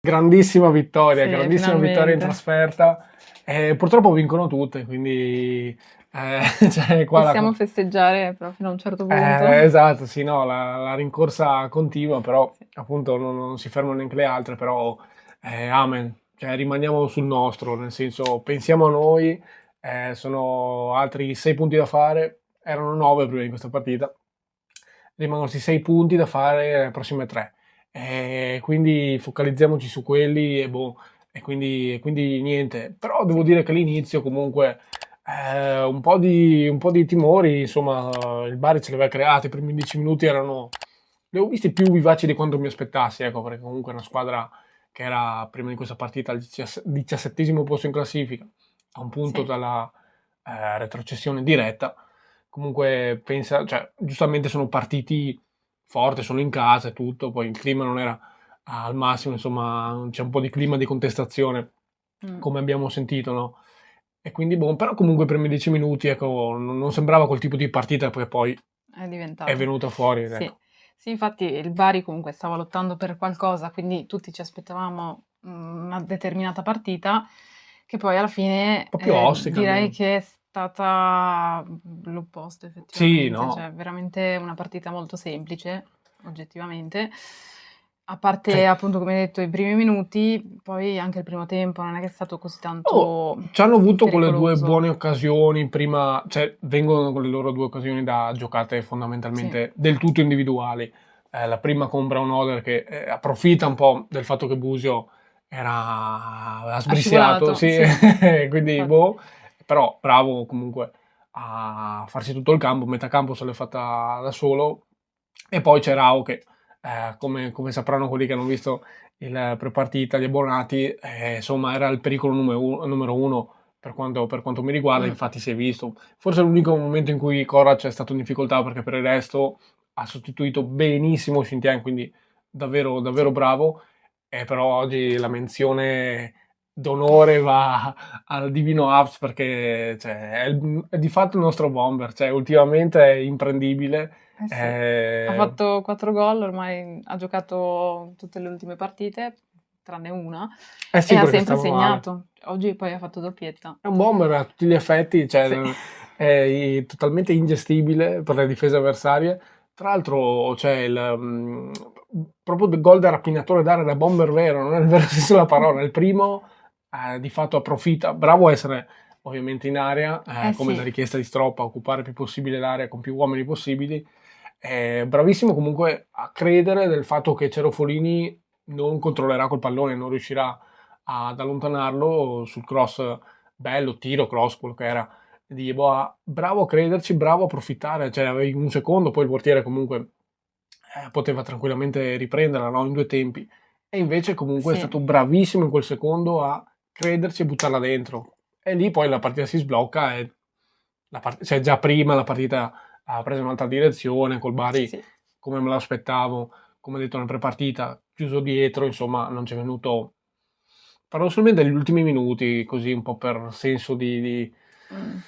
Grandissima vittoria, Sì, grandissima vittoria in finalmente. trasferta. Purtroppo vincono tutte, quindi cioè, qua Possiamo festeggiare però fino a un certo punto. esatto, sì, no, la rincorsa continua, però Sì, appunto non si fermano neanche le altre, però amen, cioè rimaniamo sul nostro, nel senso pensiamo a noi, sono altri 6 punti da fare, erano 9 prima di questa partita, rimangono questi 6 punti da fare le prossime 3, quindi focalizziamoci su quelli e quindi niente, però devo sì, dire che l'inizio comunque un po' di timori, insomma, il Bari ce li aveva creati, i primi 10 minuti li ho visti più vivaci di quanto mi aspettassi, ecco, perché comunque è una squadra che era prima di questa partita al 17° posto in classifica, a un punto sì. dalla retrocessione diretta. Comunque pensa, cioè, giustamente sono partiti forte, sono in casa e tutto, poi il clima non era al massimo, insomma, c'è un po' di clima di contestazione, Mm, come abbiamo sentito, no? E quindi, boh, però comunque i primi 10 minuti, ecco, non sembrava quel tipo di partita che poi è è diventato. venuta fuori, Sì. ecco. Sì, infatti il Bari comunque stava lottando per qualcosa, quindi tutti ci aspettavamo una determinata partita, che poi alla Un fine po' più ostica direi almeno. che è stata l'opposto Sì, effettivamente, no, cioè veramente una partita molto semplice, oggettivamente. A parte sì. appunto, come hai detto, i primi minuti, poi anche il primo tempo non è che è stato così Oh, tanto c'hanno avuto quelle due pericoloso. buone occasioni prima, cioè vengono con le loro due occasioni da giocate Sì, fondamentalmente del tutto individuali. La prima con Brown Oder che approfitta un po' del fatto che Busio ha ha sbrissiato, scivolato, sì, sì, quindi infatti. boh, però bravo comunque a farsi tutto il campo, metà campo se l'è fatta da solo. E poi c'è Rao che, come sapranno quelli che hanno visto il prepartita, gli abbonati, insomma era il pericolo numero uno per quanto mi riguarda, Mm, infatti si è visto. Forse è l'unico momento in cui Korac è stato in difficoltà perché per il resto ha sostituito benissimo Shintian, quindi davvero, davvero sì. bravo. Però oggi la menzione d'onore va al Divino Apps perché cioè, è di fatto il nostro bomber, cioè ultimamente è imprendibile. Eh sì, ha eh, fatto 4 gol, ormai ha giocato tutte le ultime partite, tranne una, eh e sì, ha perché sempre stava male. segnato. Oggi poi ha fatto doppietta. È un bomber a tutti gli effetti, Sì, cioè, totalmente ingestibile per le difese avversarie. Tra l'altro c'è proprio il gol da rapinatore d'area da bomber vero, non è il vero senso della parola. Il primo di fatto approfitta, bravo a essere ovviamente in area, eh come da sì, richiesta di Stroppa, occupare il più possibile l'area con più uomini possibili. Bravissimo comunque a credere del fatto che Cerofolini non controllerà col pallone, non riuscirà ad allontanarlo sul cross bello, tiro, cross, quello che era di Yeboah. Bravo a crederci, bravo a approfittare, cioè avevi un secondo, poi il portiere comunque poteva tranquillamente riprenderla, no? In due tempi. E invece comunque è sì, stato bravissimo in quel secondo a crederci e buttarla dentro. E lì poi la partita si sblocca e cioè già prima la partita ha preso un'altra direzione col Bari sì. come me l'aspettavo, come detto nella prepartita, chiuso dietro, insomma non c'è venuto paradossalmente negli ultimi minuti, così un po' per senso di Mm.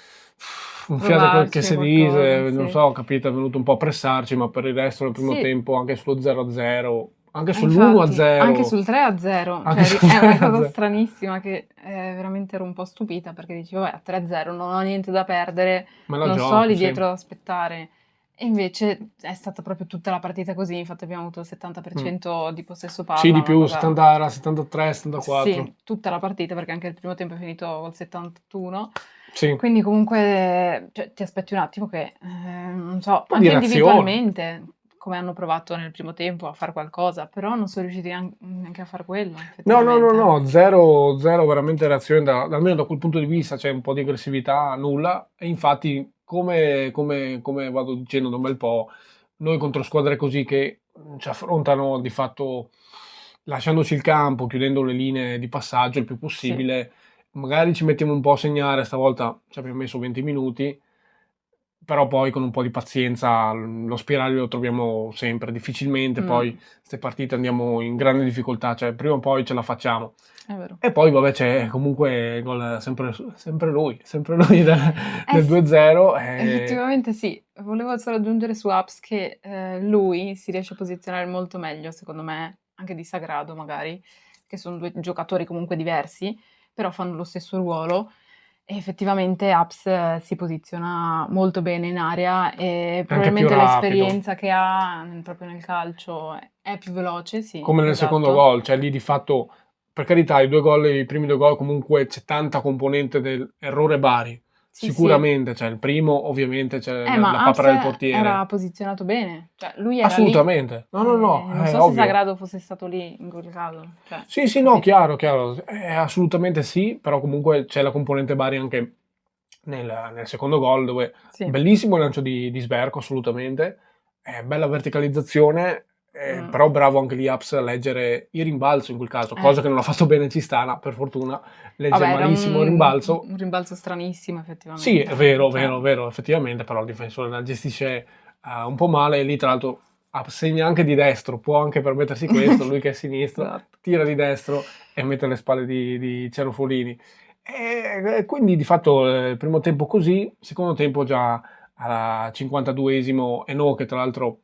un fiato che Provarci si qualcosa, dice, non sì. so, capito, è venuto un po' a pressarci, ma per il resto nel primo Sì, tempo, anche sullo 0-0, anche infatti, anche sull'1-0, sul 3-0, anche cioè sul è una cosa 0-0. stranissima che veramente ero un po' stupita perché dicevo, vabbè, a 3-0 non ho niente da perdere, Me la non sto gioco, lì sì. dietro ad aspettare. E invece è stata proprio tutta la partita così, infatti abbiamo avuto il Mm. 70% di possesso Sì, palla, di una più, cosa. 70, era 73, 74. Sì, tutta la partita perché anche il primo tempo è finito col 71. Sì, un Quindi comunque cioè, ti aspetti un attimo che, non so, po' di anche reazione. individualmente, come hanno provato nel primo tempo a fare qualcosa, però non sono riusciti neanche a fare quello, No, no, no, effettivamente. no, zero, zero veramente reazione, almeno da quel punto di vista c'è un po' di aggressività, nulla. E infatti, come vado dicendo da un bel po', noi contro squadre così che ci affrontano di fatto lasciandoci il campo, chiudendo le linee di passaggio il più Sì. possibile, magari ci mettiamo un po' a segnare, stavolta ci abbiamo messo 20 minuti, però poi con un po' di pazienza lo spiraglio lo troviamo sempre, difficilmente poi Mm, queste partite andiamo in grande difficoltà, cioè prima o poi ce la facciamo. è vero. E poi vabbè c'è comunque il gol sempre lui Eh del sì, 2-0. effettivamente sì. Volevo solo aggiungere su Apps che lui si riesce a posizionare molto meglio, secondo me, anche di Sagrado magari, che sono due giocatori comunque diversi, però fanno lo stesso ruolo. E effettivamente Aps si posiziona molto bene in area e È anche più probabilmente rapido. l'esperienza che ha proprio nel calcio è più veloce, sì, Come nel secondo esatto. gol, cioè lì di fatto, per carità, i primi due gol comunque c'è tanta componente dell'errore Bari, Sì, sì. sicuramente, cioè il primo ovviamente c'è Ma la Aps papera del portiere, era posizionato bene, cioè lui era lì. assolutamente, no, no, no, Non è so se ovvio. Sagrado fosse stato lì in quel caso, cioè, Sì, sì, no, capito? chiaro, chiaro, assolutamente sì, però comunque c'è la componente Bari anche nel secondo gol, dove Sì. bellissimo il lancio di Sberco, assolutamente, bella verticalizzazione, Mm. però bravo anche lì Aps a leggere il rimbalzo in quel caso, Eh. cosa che non ha fatto bene Cistana, per fortuna, legge Vabbè, era malissimo il rimbalzo. un rimbalzo stranissimo, Sì, effettivamente. è vero, Cioè, vero, vero, effettivamente, però il difensore la gestisce un po' male e lì tra l'altro segna anche di destro, può anche permettersi questo, lui che è sinistro, esatto. tira di destro e mette alle spalle di Cerofolini. E quindi di fatto il primo tempo così, secondo tempo già al 52esimo Eno che tra l'altro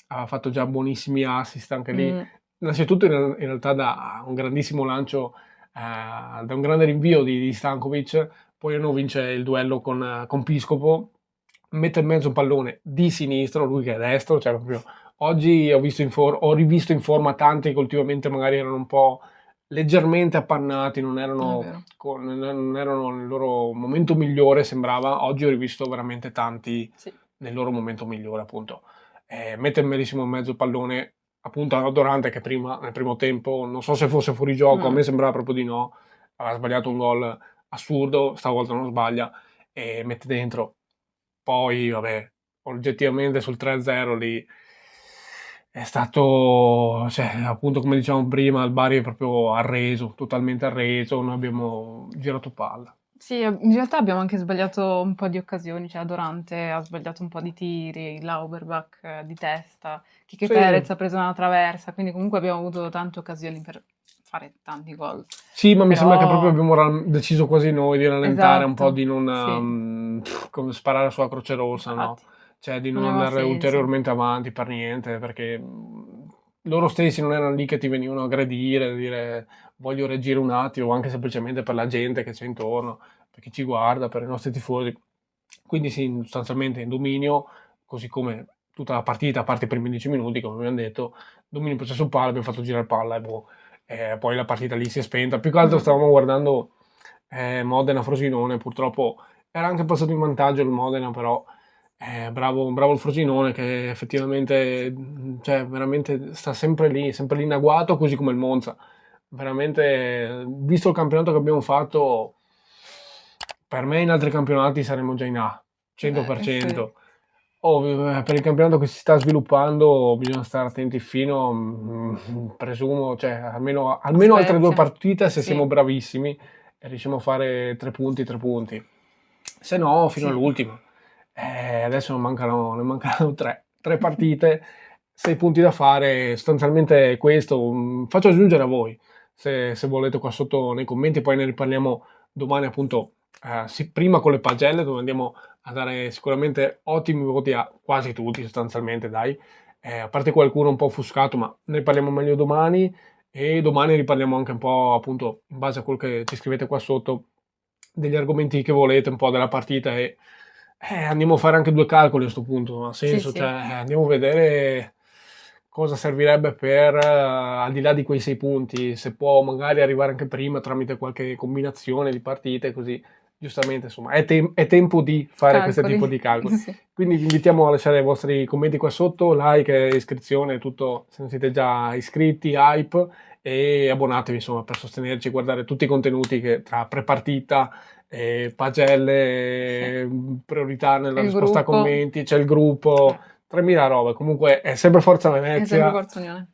aveva fatto già buonissimi assist anche lì, Mm, innanzitutto in realtà da un grandissimo lancio, da un grande rinvio di Stankovic, poi Eno vince il duello con Piscopo, mette in mezzo un pallone di sinistro, lui che è destro, cioè proprio oggi ho rivisto in forma tanti che ultimamente magari erano un po' leggermente appannati, è vero. non erano nel loro momento migliore, sembrava. Oggi ho rivisto veramente tanti Sì. nel loro momento migliore, appunto. Mette benissimo in mezzo il pallone, appunto a Dorante che prima, nel primo tempo, non so se fosse fuori gioco, a Mm. me sembrava proprio di no, aveva sbagliato un gol assurdo, stavolta non sbaglia e mette dentro. Poi, vabbè, oggettivamente sul 3-0 lì è stato, cioè, appunto come dicevamo prima, il Bari è proprio arreso, totalmente arreso, noi abbiamo girato palla. Sì, in realtà abbiamo anche sbagliato un po' di occasioni, cioè Dorante ha sbagliato un po' di tiri, Lauberbach di testa, Kike Sì, Perez ha preso una traversa, quindi comunque abbiamo avuto tante occasioni per fare tanti gol. sì, ma mi sembra che proprio Però, abbiamo deciso quasi noi di rallentare un po', esatto, di non sì, come sparare sulla Croce Rossa, no? infatti, Cioè di non non aveva andare senso. ulteriormente avanti per niente, perché loro stessi non erano lì che ti venivano a aggredire, dire voglio reagire un attimo, o anche semplicemente per la gente che c'è intorno, per chi ci guarda, per i nostri tifosi. Quindi sì, sostanzialmente in dominio, così come tutta la partita, a parte i primi 10 minuti, come abbiamo detto, dominio possesso palla, abbiamo fatto girare palla e boh, poi la partita lì si è spenta. Più che altro Mm, stavamo guardando Modena-Frosinone, purtroppo era anche passato in vantaggio il Modena, però bravo, bravo il Frosinone che effettivamente, cioè, veramente sta sempre lì in agguato, così come il Monza. Veramente, visto il campionato che abbiamo fatto, per me in altri campionati saremmo già in A, sì, 100%. Per il campionato che si sta sviluppando bisogna stare attenti fino, presumo, cioè a almeno altre due Spezia, partite se siamo sì, bravissimi e riusciamo a fare 3 punti, 3 punti. Se no, fino sì. all'ultima. Adesso ne mancano tre partite, 6 punti da fare, sostanzialmente è questo. Faccio aggiungere a voi, se volete qua sotto nei commenti, poi ne riparliamo domani appunto, prima con le pagelle dove andiamo a dare sicuramente ottimi voti a quasi tutti sostanzialmente, dai. A parte qualcuno un po' offuscato, ma ne parliamo meglio domani e domani riparliamo anche un po' appunto in base a quello che ci scrivete qua sotto degli argomenti che volete un po' della partita e andiamo a fare anche due calcoli a questo punto, ha Sì, senso, cioè sì. andiamo a vedere cosa servirebbe per, al di là di quei 6 punti, se può magari arrivare anche prima tramite qualche combinazione di partite, così giustamente insomma è tempo di fare questo tipo Calcoli, di calcoli. sì. Quindi vi invitiamo a lasciare i vostri commenti qua sotto, like, iscrizione, tutto se non siete già iscritti, hype e abbonatevi insomma per sostenerci, guardare tutti i contenuti che tra prepartita, Sì. pagelle, priorità nella Il risposta a gruppo, commenti, c'è il gruppo, eh, 3000 robe. Comunque è sempre Forza è sempre Venezia Forza Unione.